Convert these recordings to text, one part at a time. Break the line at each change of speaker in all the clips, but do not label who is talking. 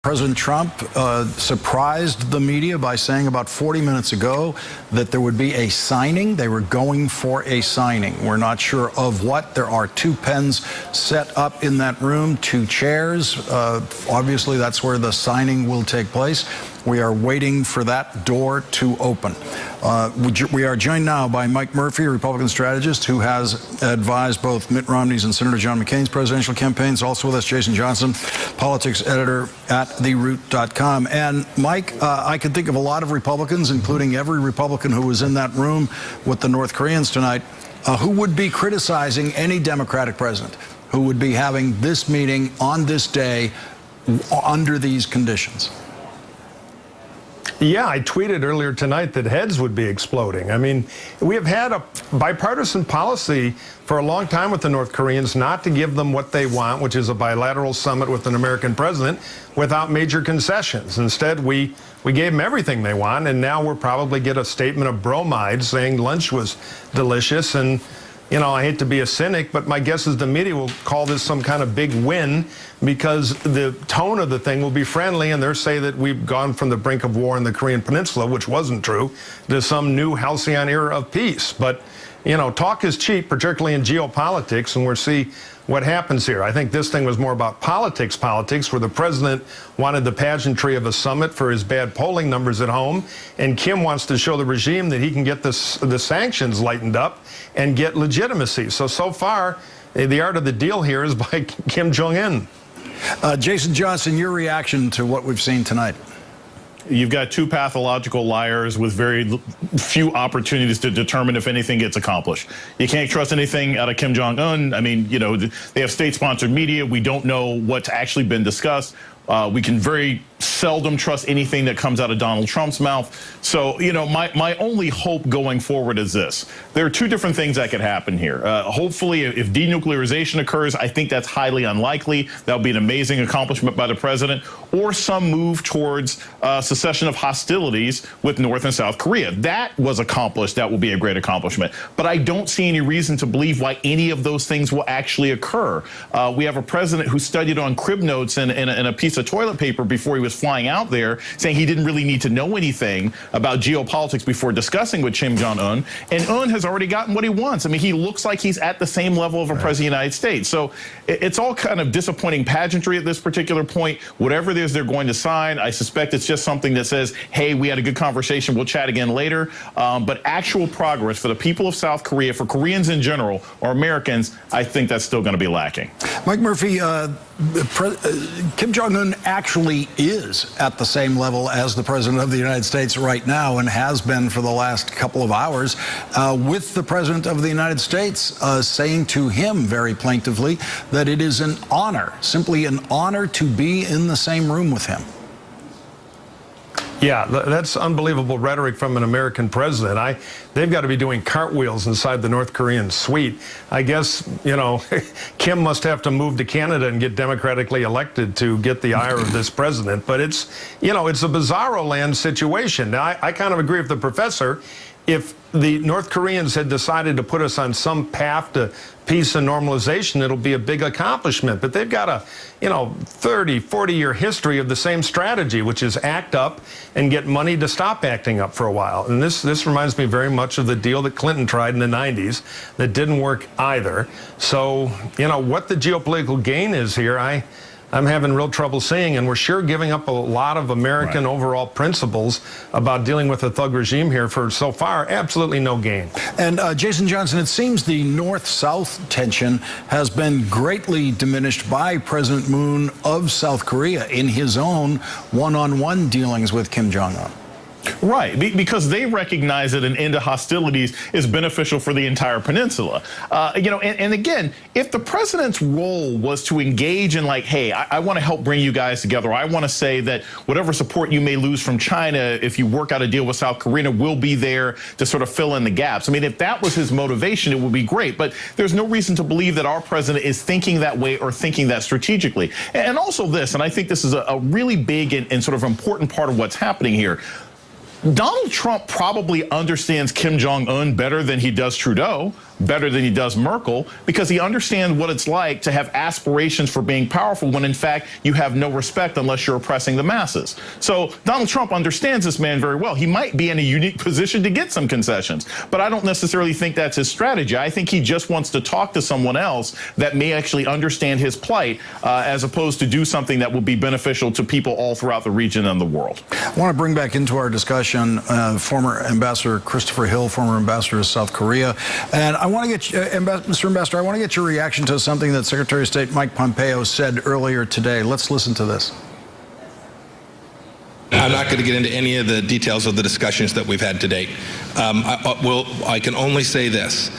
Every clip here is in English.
President Trump surprised the media by saying about 40 minutes ago that there would be a signing. They were going for a signing. We're not sure of what. There are 2 pens set up in that room, 2 chairs. Obviously, that's where the signing will take place. We are waiting for that door to open. We are joined now by Mike Murphy, a Republican strategist who has advised both Mitt Romney's and Senator John McCain's presidential campaigns. Also with us, Jason Johnson, politics editor at TheRoot.com. And Mike, I can think of a lot of Republicans, including every Republican who was in that room with the North Koreans tonight, who would be criticizing any Democratic president who would be having this meeting on this day under these conditions.
Yeah, I tweeted earlier tonight that heads would be exploding. I mean, we have had a bipartisan policy for a long time with the North Koreans not to give them what they want, which is a bilateral summit with an American president without major concessions. Instead, we gave them everything they want, and now we'll probably get a statement of bromide saying lunch was delicious. And you know, I hate to be a cynic, but my guess is the media will call this some kind of big win because the tone of the thing will be friendly, and they'll say that we've gone from the brink of war in the Korean Peninsula, which wasn't true, to some new halcyon era of peace. But, you know, talk is cheap, particularly in geopolitics, and we'll see what happens here. I think this thing was more about politics, where the president wanted the pageantry of a summit for his bad polling numbers at home, and Kim wants to show the regime that he can get the sanctions lightened up and get legitimacy. So far, the art of the deal here is by Kim Jong-un.
Jason Johnson, your reaction to what we've seen tonight?
You've got 2 pathological liars with very few opportunities to determine if anything gets accomplished. You can't trust anything out of Kim Jong-un. I mean, you know, they have state-sponsored media. We don't know what's actually been discussed. We can very seldom trust anything that comes out of Donald Trump's mouth. So, you know, my only hope going forward is this. There are 2 different things that could happen here. Hopefully, if denuclearization occurs, I think that's highly unlikely. That would be an amazing accomplishment by the president. Or some move towards cessation of hostilities with North and South Korea. That was accomplished. That will be a great accomplishment. But I don't see any reason to believe why any of those things will actually occur. We have a president who studied on crib notes and a piece of toilet paper before he was flying out there, saying he didn't really need to know anything about geopolitics before discussing with Kim Jong-un. And Un has already gotten what he wants. I mean, he looks like he's at the same level of a president of the United States. So it's all kind of disappointing pageantry at this particular point. Whatever it is they're going to sign, I suspect it's just something that says, hey, we had a good conversation, we'll chat again later. But actual progress for the people of South Korea, for Koreans in general, or Americans, I think that's still going to be lacking.
Mike Murphy, Kim Jong-un actually is at the same level as the president of the United States right now, and has been for the last couple of hours, with the president of the United States saying to him very plaintively that it is an honor, simply an honor, to be in the same room with him.
Yeah, that's unbelievable rhetoric from an American president. They've got to be doing cartwheels inside the North Korean suite. I guess, you know, Kim must have to move to Canada and get democratically elected to get the ire of this president. But it's, you know, it's a bizarro land situation. Now, I kind of agree with the professor. If the North Koreans had decided to put us on some path to peace and normalization, it'll be a big accomplishment. But they've got a, you know, 30, 40-year history of the same strategy, which is act up and get money to stop acting up for a while. And this reminds me very much of the deal that Clinton tried in the 90s that didn't work either. So, you know, what the geopolitical gain is here, I'm having real trouble seeing, and we're sure giving up a lot of American overall principles about dealing with a thug regime here for, so far, absolutely no gain.
And Jason Johnson, it seems the North-South tension has been greatly diminished by President Moon of South Korea in his own one-on-one dealings with Kim Jong-un.
Right, because they recognize that an end to hostilities is beneficial for the entire peninsula. You know, and again, if the president's role was to engage in like, hey, I want to help bring you guys together. I want to say that whatever support you may lose from China, if you work out a deal with South Korea, will be there to sort of fill in the gaps. I mean, if that was his motivation, it would be great. But there's no reason to believe that our president is thinking that way or thinking that strategically. And also this, and I think this is a really big and sort of important part of what's happening here. Donald Trump probably understands Kim Jong-un better than he does Trudeau. better than he does Merkel, because he understands what it's like to have aspirations for being powerful when, in fact, you have no respect unless you're oppressing the masses. So Donald Trump understands this man very well. He might be in a unique position to get some concessions, but I don't necessarily think that's his strategy. I think he just wants to talk to someone else that may actually understand his plight, as opposed to do something that will be beneficial to people all throughout the region and the world.
I want to bring back into our discussion former Ambassador Christopher Hill, former ambassador to South Korea. And I want to get, Mr. Ambassador, I want to get your reaction to something that Secretary of State Mike Pompeo said earlier today. Let's listen to this.
I'm not going to get into any of the details of the discussions that we've had to date. I can only say this.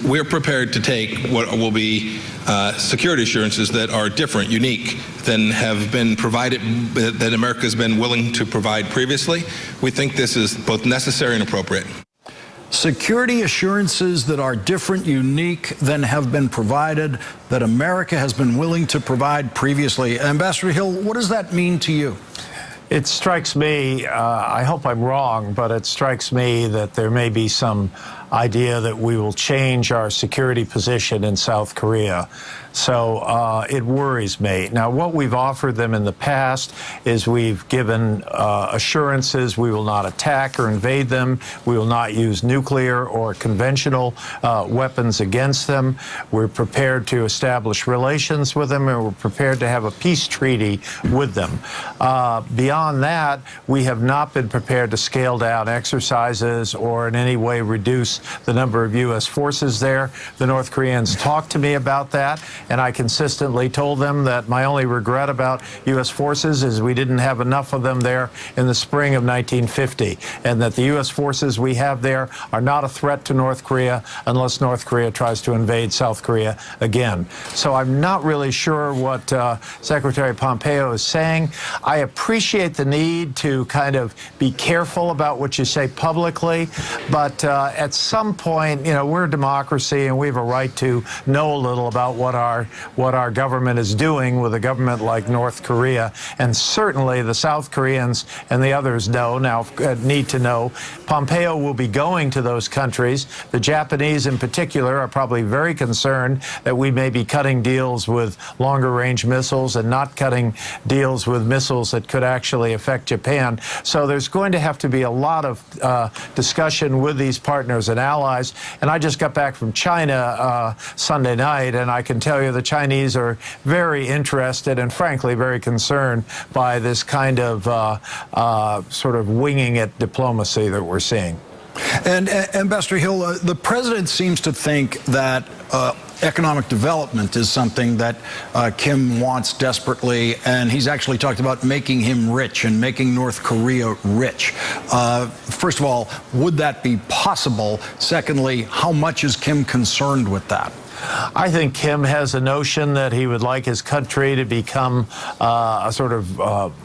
We're prepared to take what will be security assurances that are different, unique, than have been provided, that America has been willing to provide previously. We think this is both necessary and appropriate.
Security assurances that are different, unique than have been provided, that America has been willing to provide previously. Ambassador Hill, what does that mean to you?
It strikes me, I hope I'm wrong, but it strikes me that there may be some idea that we will change our security position in South Korea. So it worries me. Now, what we've offered them in the past is we've given assurances we will not attack or invade them. We will not use nuclear or conventional weapons against them. We're prepared to establish relations with them, and we're prepared to have a peace treaty with them. Beyond that, we have not been prepared to scale down exercises or in any way reduce the number of U.S. forces there. The North Koreans talked to me about that, and I consistently told them that my only regret about U.S. forces is we didn't have enough of them there in the spring of 1950, and that the U.S. forces we have there are not a threat to North Korea unless North Korea tries to invade South Korea again. So I'm not really sure what Secretary Pompeo is saying. I appreciate the need to kind of be careful about what you say publicly, but at some point, you know, we're a democracy and we have a right to know a little about what our government is doing with a government like North Korea. And certainly the South Koreans and the others need to know. Pompeo will be going to those countries. The Japanese in particular are probably very concerned that we may be cutting deals with longer range missiles and not cutting deals with missiles that could actually affect Japan. So there's going to have to be a lot of discussion with these partners and allies. And I just got back from China Sunday night, and I can tell you the Chinese are very interested and frankly very concerned by this kind of sort of winging it diplomacy that we're seeing.
And Ambassador Hill, the president seems to think that economic development is something that Kim wants desperately, and he's actually talked about making him rich and making North Korea rich. First of all, would that be possible? Secondly, how much is Kim concerned with that?
I think Kim has a notion that he would like his country to become a sort of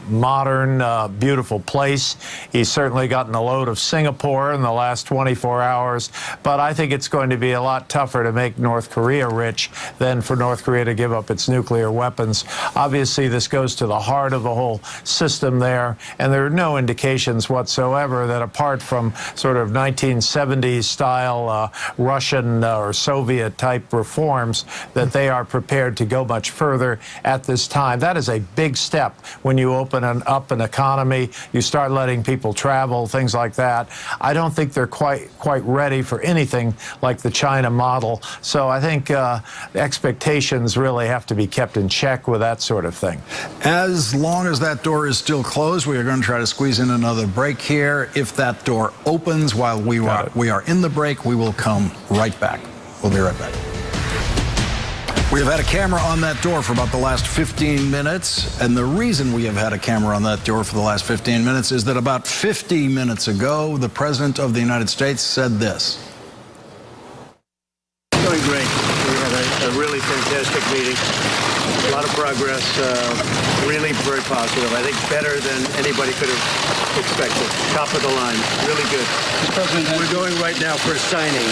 modern, beautiful place. He's certainly gotten a load of Singapore in the last 24 hours, but I think it's going to be a lot tougher to make North Korea rich than for North Korea to give up its nuclear weapons. Obviously, this goes to the heart of the whole system there, and there are no indications whatsoever that apart from sort of 1970s style Russian or Soviet type reforms that they are prepared to go much further at this time. That is a big step when you open up an economy, you start letting people travel, things like that. I don't think they're quite ready for anything like the China model. So I think expectations really have to be kept in check with that sort of thing.
As long as that door is still closed, we are going to try to squeeze in another break here. If that door opens while we are in the break, we will come right back. We'll be right back. We have had a camera on that door for about the last 15 minutes, and the reason we have had a camera on that door for the last 15 minutes is that about 50 minutes ago, the President of the United States said this.
Doing great. We had a really fantastic meeting. A lot of progress, really very positive. I think better than anybody could have expected. Top of the line, really good. We're going right now for a signing.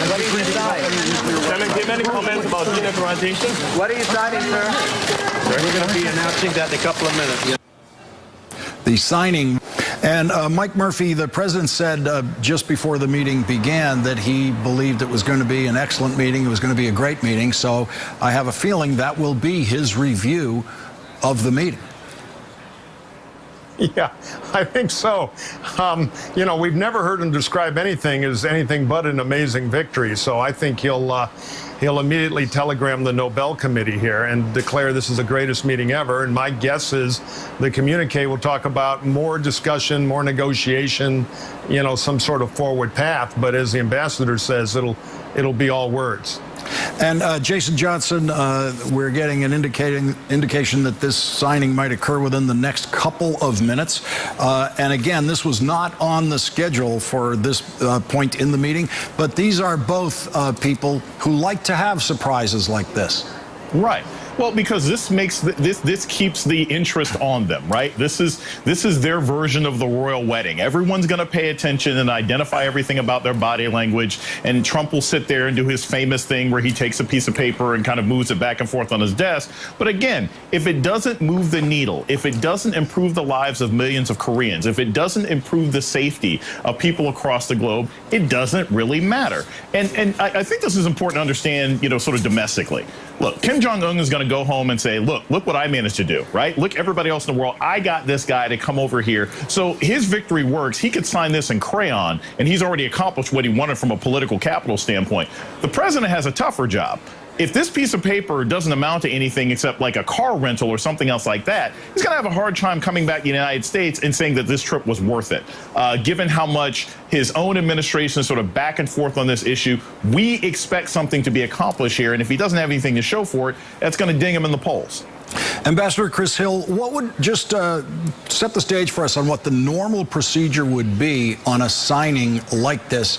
What do you decide? Chairman, do you have any comments about denuclearization?
What are you signing, sir? We're going to be announcing that in a couple of minutes.
The signing, And Mike Murphy, the president said just before the meeting began that he believed it was going to be an excellent meeting. It was going to be a great meeting. So I have a feeling that will be his review of the meeting.
Yeah, I think so. You know, we've never heard him describe anything as anything but an amazing victory. So I think he'll immediately telegram the Nobel Committee here and declare this is the greatest meeting ever. And my guess is the communique will talk about more discussion, more negotiation, you know, some sort of forward path. But as the ambassador says, it'll be all words.
And Jason Johnson, we're getting an indication that this signing might occur within the next couple of minutes. And again, this was not on the schedule for this point in the meeting, but these are both people who like to have surprises like this.
Right. Well, because this makes this keeps the interest on them, right? This is their version of the royal wedding. Everyone's going to pay attention and identify everything about their body language. And Trump will sit there and do his famous thing where he takes a piece of paper and kind of moves it back and forth on his desk. But again, if it doesn't move the needle, if it doesn't improve the lives of millions of Koreans, if it doesn't improve the safety of people across the globe, it doesn't really matter. And I think this is important to understand, you know, sort of domestically. Look, Kim Jong-un is going to go home and say, look what I managed to do, right? Look, everybody else in the world, I got this guy to come over here. So his victory works. He could sign this in crayon, and he's already accomplished what he wanted from a political capital standpoint. The president has a tougher job. If this piece of paper doesn't amount to anything except like a car rental or something else like that, he's going to have a hard time coming back to the United States and saying that this trip was worth it. Given how much his own administration is sort of back and forth on this issue, we expect something to be accomplished here. And if he doesn't have anything to show for it, that's going to ding him in the polls.
Ambassador Chris Hill, what would just set the stage for us on what the normal procedure would be on a signing like this?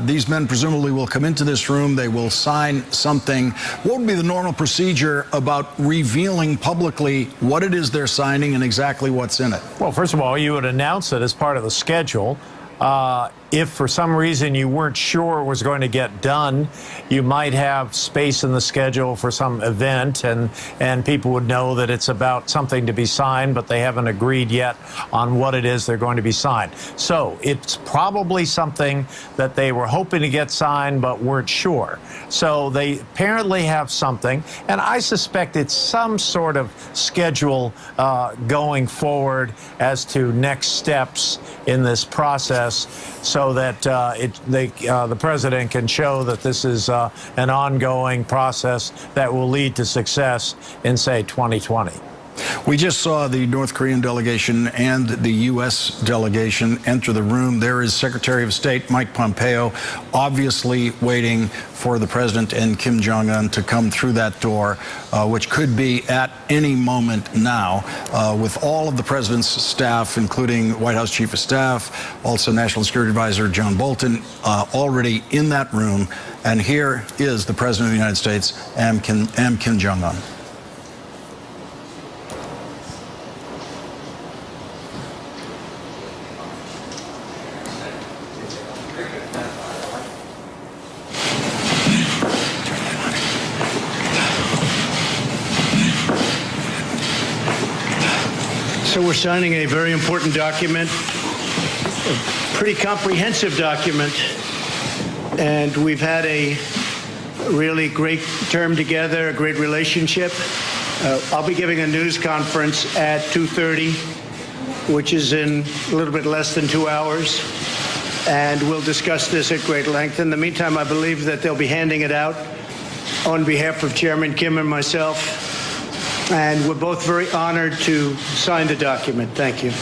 These men presumably will come into this room. They will sign something. What would be the normal procedure about revealing publicly what it is they're signing and exactly what's in it?
Well, first of all, you would announce it as part of the schedule. If for some reason you weren't sure it was going to get done, you might have space in the schedule for some event, and people would know that it's about something to be signed, but they haven't agreed yet on what it is they're going to be signed. So it's probably something that they were hoping to get signed but weren't sure. So they apparently have something, and I suspect it's some sort of schedule going forward as to next steps in this process, so that the president can show that this is an ongoing process that will lead to success in, say, 2020.
We just saw the North Korean delegation and the U.S. delegation enter the room. There is Secretary of State Mike Pompeo, obviously waiting for the president and Kim Jong-un to come through that door, which could be at any moment now, with all of the president's staff, including White House Chief of Staff, also National Security Advisor John Bolton, already in that room. And here is the president of the United States, Kim Jong-un.
So we're signing a very important document, a pretty comprehensive document, and we've had a really great term together, a great relationship. I'll be giving a news conference at 2:30, which is in a little bit less than 2 hours, and we'll discuss this at great length. In the meantime, I believe that they'll be handing it out on behalf of Chairman Kim and myself. And we're both very honored to sign the document. Thank you.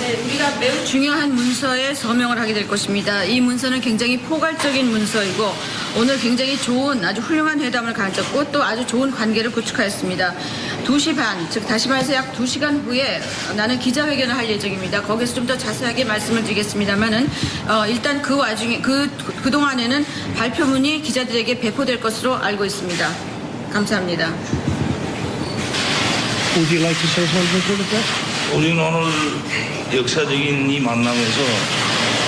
네, 우리가 매우 중요한 문서에 서명을 하게 될 것입니다. 이 문서는 굉장히 포괄적인 문서이고 오늘 굉장히 좋은 아주 훌륭한 회담을 가졌고 또 아주 좋은 관계를 구축하였습니다. 2시 반, 즉 다시 말해서 약 2시간 후에 나는 기자회견을 할 예정입니다. 거기서 좀 더 자세하게 말씀을 드리겠습니다만은 일단 그 와중에 그동안에는 발표문이 기자들에게 배포될 것으로 알고 있습니다. 감사합니다.
Would you like to say something to the press?
우리는 오늘 역사적인 이 만남에서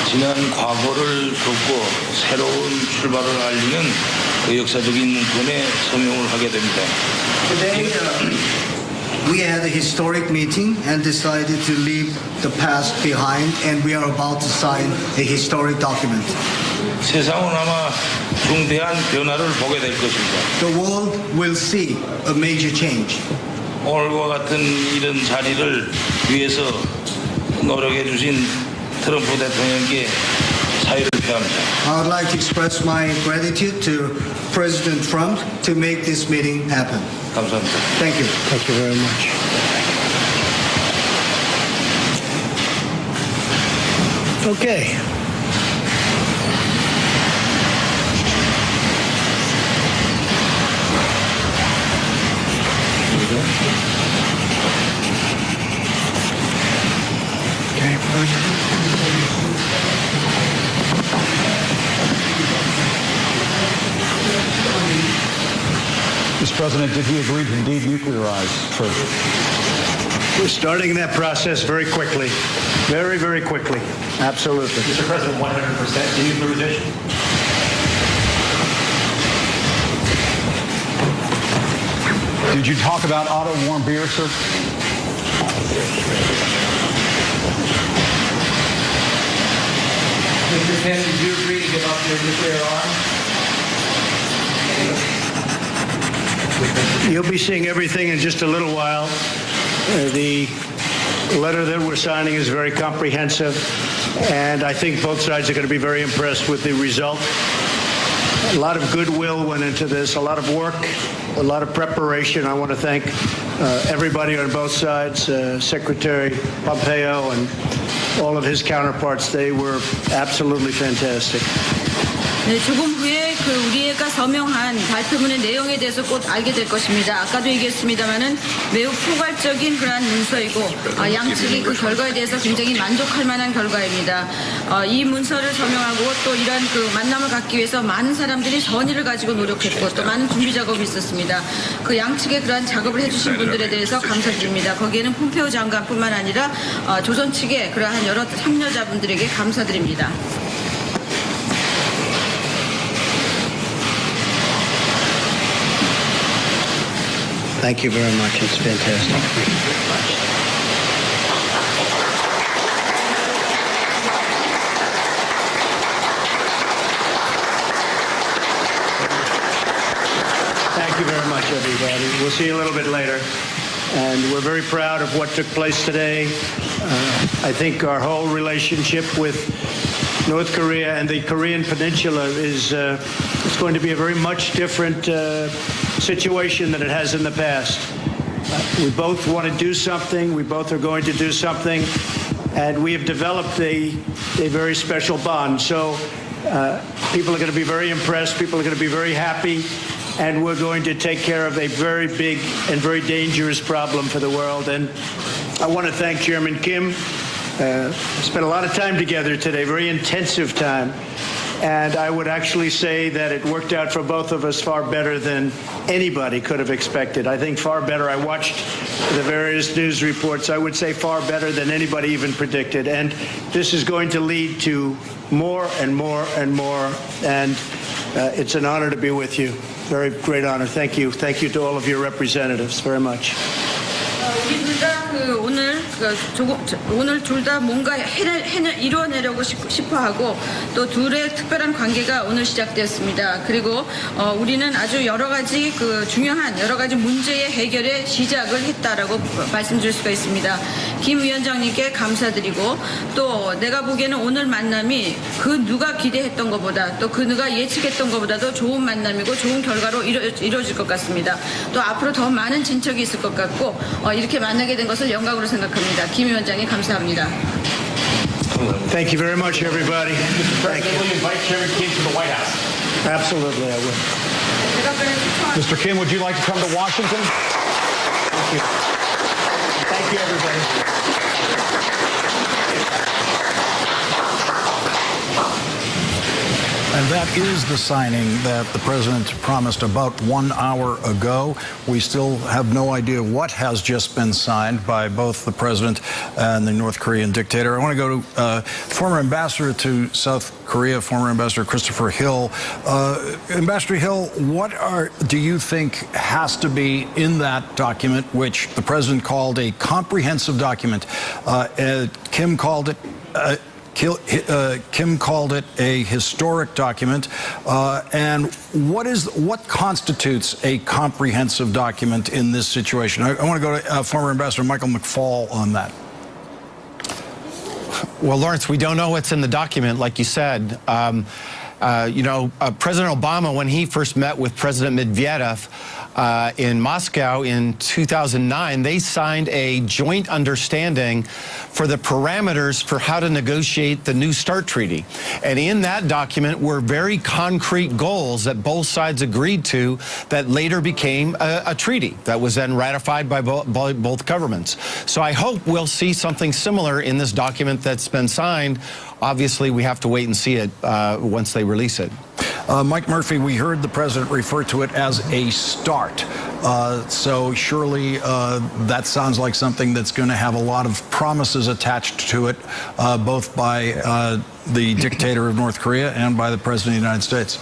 지난 과거를 덮고 새로운 출발을 알리는 그 역사적인 문건에 서명을 하게 됩니다.
We had a historic meeting and decided to leave the past behind, and we are about to sign a historic document.
세상은 아마 중대한 변화를 보게 될 것입니다.
The world will see a major change.
오늘과 같은 이런 자리를 위해서 노력해 주신 트럼프 대통령께 사의를 표합니다.
I would like to express my gratitude to President Trump to make this meeting happen.
감사합니다.
Thank you.
Thank you very much. Okay.
Mr. President, did he agree to denuclearize further?
We're starting that process very quickly. Very, very quickly. Absolutely.
Mr. President, 100% denuclearization?
Did you talk about auto-warm beer, sir?
Mr. Kim, did you agree to give up your nuclear arms?
You'll be seeing everything in just a little while. The letter that we're signing is very comprehensive, and I think both sides are going to be very impressed with the result. A lot of goodwill went into this, a lot of work, a lot of preparation. I want to thank everybody on both sides, Secretary Pompeo and all of his counterparts. They were absolutely fantastic.
네, 조금 후에 우리가 서명한 발표문의 내용에 대해서 곧 알게 될 것입니다. 아까도 얘기했습니다마는 매우 포괄적인 그러한 문서이고 양측이 그 결과에 대해서 굉장히 만족할 만한 결과입니다. 이 문서를 서명하고 또 이러한 그 만남을 갖기 위해서 많은 사람들이 전의를 가지고 노력했고 또 많은 준비 작업이 있었습니다. 그 양측의 그러한 작업을 해주신 분들에 대해서 감사드립니다. 거기에는 폼페오 장관뿐만 아니라 조선 측의 그러한 여러 참여자분들에게 감사드립니다.
Thank you very much. It's fantastic. Thank you very much, everybody. We'll see you a little bit later. And we're very proud of what took place today. I think our whole relationship with North Korea and the Korean Peninsula is it's going to be a very much different situation than it has in the past. We both want to do something. We both are going to do something. And we have developed a very special bond. So people are going to be very impressed. People are going to be very happy. And we're going to take care of a very big and very dangerous problem for the world. And I want to thank Chairman Kim. Spent a lot of time together today, very intensive time. And I would actually say that it worked out for both of us far better than anybody could have expected. I think far better. I watched the various news reports. I would say far better than anybody even predicted. And this is going to lead to more and more and more. And it's an honor to be with you. Very great honor. Thank you. Thank you to all of your representatives very much.
우리 둘 다 오늘 둘 다 뭔가 이루어내려고 싶어하고 또 둘의 특별한 관계가 오늘 시작되었습니다. 그리고 우리는 아주 여러 가지 중요한 여러 가지 문제의 해결에 시작을 했다라고 말씀드릴 수가 있습니다. 김 위원장님께 감사드리고 또 내가 보기에는 오늘 만남이 누가 기대했던 것보다 또 누가 예측했던 것보다도 좋은 만남이고 좋은 결과로 이루어질 것 같습니다. 또 앞으로 더 많은 진척이 있을 것 같고 이렇게 만나게 된 것을 영광으로 생각합니다. 김 위원장님 감사합니다.
Thank you very much, everybody.
Thank you. Will you invite Chairman Kim to the White House?
Absolutely, I will.
Mr. Kim, would you like to come to Washington?
Thank you. Thank you, everybody.
And that is the signing that the president promised about 1 hour ago. We still have no idea what has just been signed by both the president and the North Korean dictator. I want to go to former ambassador to South Korea, former Ambassador Christopher Hill. Ambassador Hill, what do you think has to be in that document, which the president called a comprehensive document? Kim called it a historic document. And what constitutes a comprehensive document in this situation? I want to go to former Ambassador Michael McFaul on that.
Well, Lawrence, we don't know what's in the document, like you said. President Obama, when he first met with President Medvedev in Moscow in 2009, they signed a joint understanding for the parameters for how to negotiate the New START treaty. And in that document were very concrete goals that both sides agreed to that later became a treaty that was then ratified by both governments. So I hope we'll see something similar in this document that's been signed. Obviously, we have to wait and see it once they release it.
Mike Murphy, we heard the president refer to it as a start. So surely that sounds like something that's going to have a lot of promises attached to it, both by the dictator of North Korea and by the president of the United States.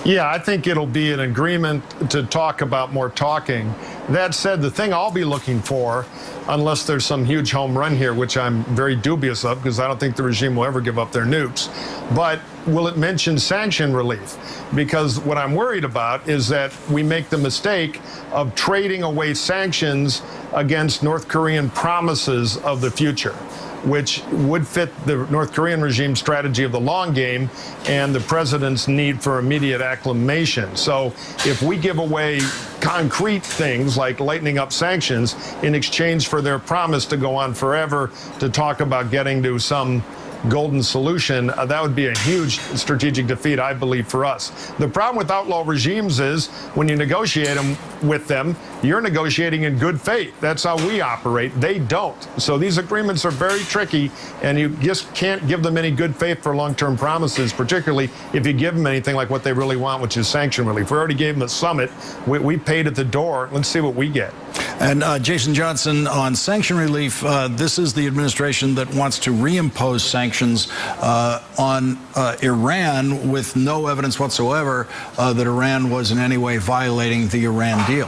Yeah, I think it'll be an agreement to talk about more talking. That said, the thing I'll be looking for, unless there's some huge home run here, which I'm very dubious of because I don't think the regime will ever give up their nukes, but will it mention sanction relief? Because what I'm worried about is that we make the mistake of trading away sanctions against North Korean promises of the future, which would fit the North Korean regime strategy of the long game and the president's need for immediate acclimation. So if we give away concrete things like lightening up sanctions in exchange for their promise to go on forever to talk about getting to some golden solution, that would be a huge strategic defeat, I believe, for us. The problem with outlaw regimes is when you negotiate with them, you're negotiating in good faith. That's how we operate. They don't. So these agreements are very tricky, and you just can't give them any good faith for long-term promises, particularly if you give them anything like what they really want, which is sanction relief. We already gave them a summit. We paid at the door. Let's see what we get.
And Jason Johnson, on sanction relief, this is the administration that wants to reimpose sanctions on Iran with no evidence whatsoever that Iran was in any way violating the Iran deal.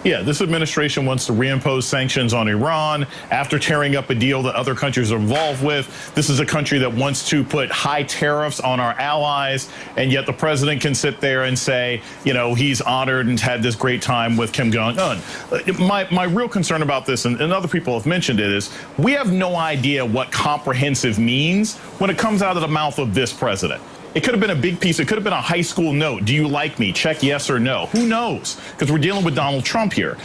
Yeah, this administration wants to reimpose sanctions on Iran after tearing up a deal that other countries are involved with. This is a country that wants to put high tariffs on our allies, and yet the president can sit there and say, you know, he's honored and had this great time with Kim Jong-un. My real concern about this, and other people have mentioned it, is we have no idea what comprehensive means when it comes out of the mouth of this president. It could have been a big piece. It could have been a high school note. Do you like me? Check yes or no. Who knows? Because we're dealing with Donald Trump here.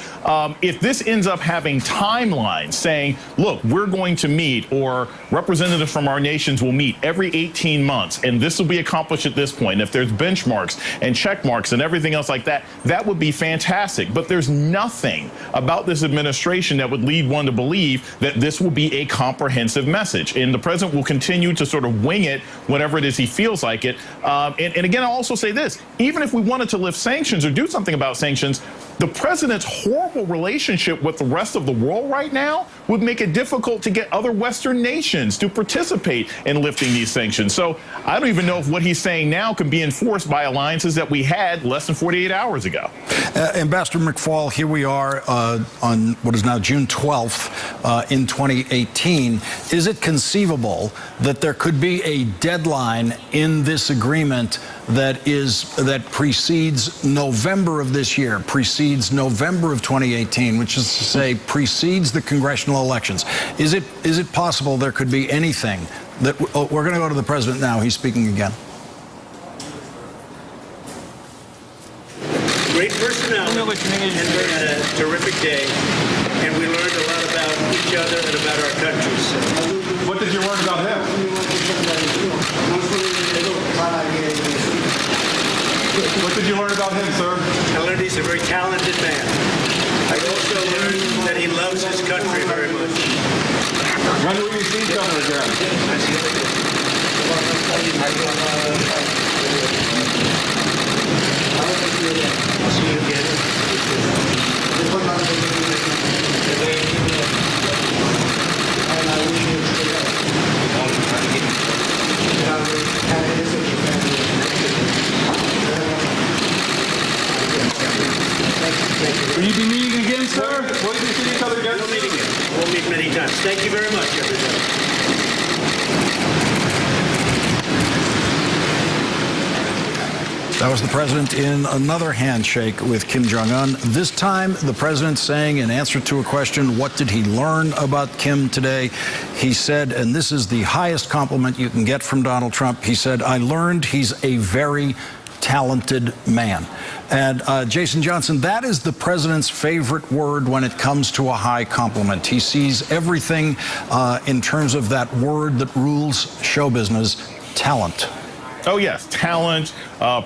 If this ends up having timelines saying, look, we're going to meet, or representatives from our nations will meet every 18 months, and this will be accomplished at this point. If there's benchmarks and check marks and everything else like that, that would be fantastic. But there's nothing about this administration that would lead one to believe that this will be a comprehensive message. And the president will continue to sort of wing it whenever it is he feels like it. And again, I'll also say this, even if we wanted to lift sanctions or do something about sanctions, the president's horrible relationship with the rest of the world right now would make it difficult to get other Western nations to participate in lifting these sanctions. So I don't even know if what he's saying now can be enforced by alliances that we had less than 48 hours ago.
Ambassador McFaul, here we are on what is now June 12th in 2018. Is it conceivable that there could be a deadline in this agreement that precedes November of this year, precedes November of 2018, which is to say precedes the congressional elections? Is it possible there could be anything that we're going to go to the president now? He's speaking again.
Great personality, and we had a terrific day, and we learned a lot about each other and about our countries.
What did you learn about him? What did you learn about him, sir?
I learned he's a very talented man. I also learned that he loves his country very much.
When will you see each other again?
Will you be meeting again, sir?
We'll meet many times. Thank you very much, everybody.
That was the president in another handshake with Kim Jong-un. This time, the president saying in answer to a question, what did he learn about Kim today? He said, and this is the highest compliment you can get from Donald Trump, he said, I learned he's a very talented man. And Jason Johnson, that is the president's favorite word when it comes to a high compliment. He sees everything in terms of that word that rules show business, talent.
Oh, yes, talent,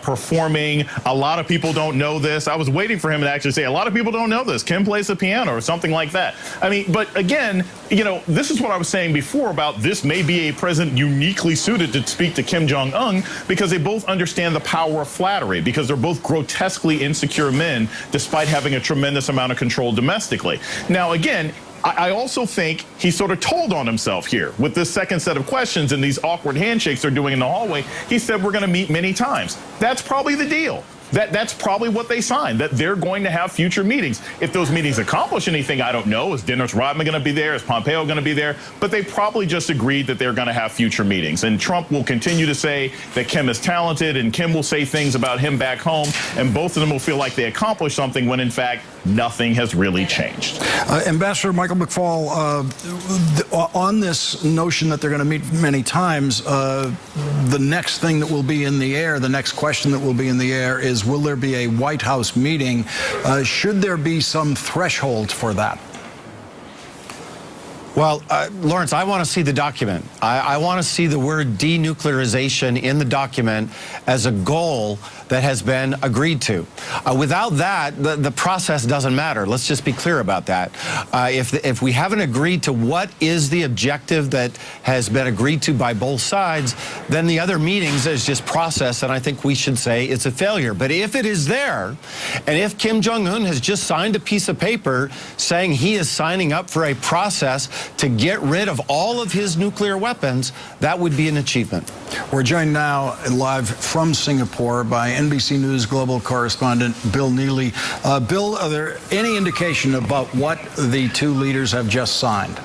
performing. A lot of people don't know this. I was waiting for him to actually say, a lot of people don't know this. Kim plays the piano or something like that. I mean, but again, you know, this is what I was saying before about this may be a president uniquely suited to speak to Kim Jong-un because they both understand the power of flattery, because they're both grotesquely insecure men despite having a tremendous amount of control domestically. Now, again, I also think he sort of told on himself here with this second set of questions and these awkward handshakes they're doing in the hallway. He said we're going to meet many times. That's probably the deal. That's probably what they signed, that they're going to have future meetings. If those meetings accomplish anything, I don't know. Is Dennis Rodman going to be there? Is Pompeo going to be there? But they probably just agreed that they're going to have future meetings. And Trump will continue to say that Kim is talented, and Kim will say things about him back home, and both of them will feel like they accomplished something when, in fact, nothing has really changed.
Ambassador Michael McFaul, on this notion that they're going to meet many times, the next thing that will be in the air, the next question that will be in the air is, will there be a White House meeting? Should there be some threshold for that?
Well, Lawrence, I want to see the document. I want to see the word denuclearization in the document as a goal that has been agreed to. Without that, the process doesn't matter. Let's just be clear about that. If we haven't agreed to what is the objective that has been agreed to by both sides, then the other meetings is just process, and I think we should say it's a failure. But if it is there, and if Kim Jong-un has just signed a piece of paper saying he is signing up for a process to get rid of all of his nuclear weapons, that would be an achievement.
We're joined now live from Singapore by NBC News global correspondent Bill Neely. Bill, are there any indication about what the two leaders have just signed?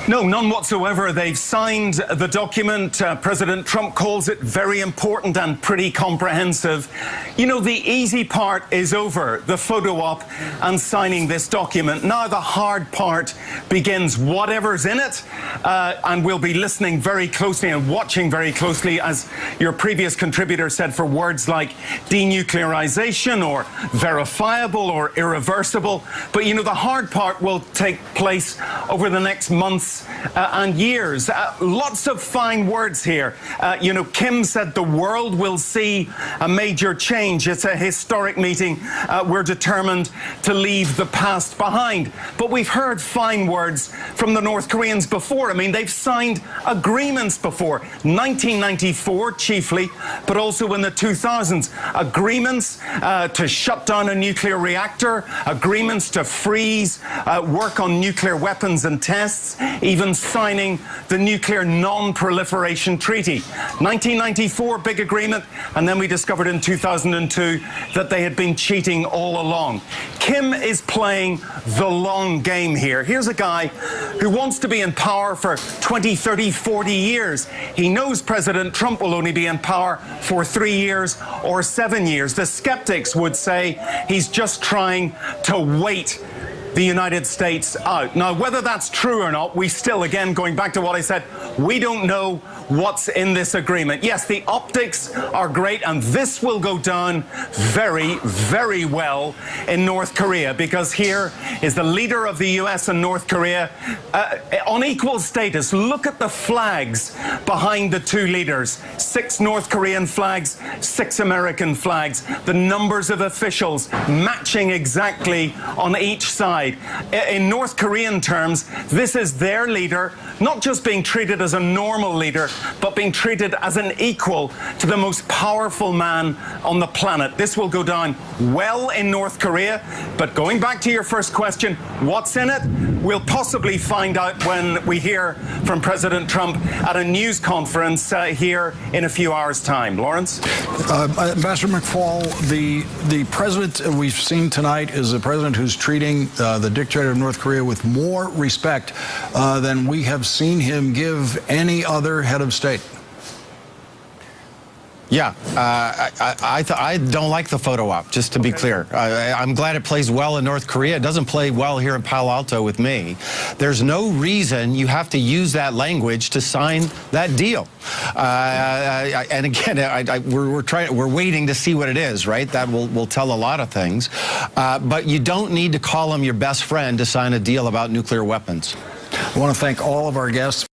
No, none whatsoever. They've signed the document. President Trump calls it very important and pretty comprehensive. You know, the easy part is over, the photo op and signing this document. Now the hard part begins. Whatever's in it, and we'll be listening very closely and watching very closely, as your previous contributor said, for words like denuclearization or verifiable or irreversible. But, you know, the hard part will take place over the next months and years. Lots of fine words here. You know, Kim said the world will see a major change. It's a historic meeting. We're determined to leave the past behind. But we've heard fine words from the North Koreans before. I mean, they've signed agreements before. 1994 chiefly, but also in the 2000s. Agreements to shut down a nuclear reactor, agreements to freeze work on nuclear weapons and tests, even signing the Nuclear Non-Proliferation Treaty. 1994, big agreement, and then we discovered in 2002 that they had been cheating all along. Kim is playing the long game here. Here's a guy who wants to be in power for 20, 30, 40 years. He knows President Trump will only be in power for 3 years or 7 years. The skeptics would say he's just trying to wait the United States out. Now, whether that's true or not, we still, again, going back to what I said, we don't know what's in this agreement. Yes, the optics are great, and this will go down very, very well in North Korea, because here is the leader of the US and North Korea on equal status. Look at the flags behind the two leaders. 6 North Korean flags, 6 American flags. The numbers of officials matching exactly on each side. aside, in North Korean terms, this is their leader, not just being treated as a normal leader, but being treated as an equal to the most powerful man on the planet. This will go down well in North Korea. But going back to your first question, what's in it? We'll possibly find out when we hear from President Trump at a news conference here in a few hours' time. Lawrence?
Ambassador McFaul, the president we've seen tonight is a president who's treating the dictator of North Korea with more respect than we have seen him give any other head of state.
Yeah, I don't like the photo op, just to be clear. I'm glad it plays well in North Korea. It doesn't play well here in Palo Alto with me. There's no reason you have to use that language to sign that deal. And again, we're waiting to see what it is, right? That will tell a lot of things. But you don't need to call him your best friend to sign a deal about nuclear weapons.
I want to thank all of our guests.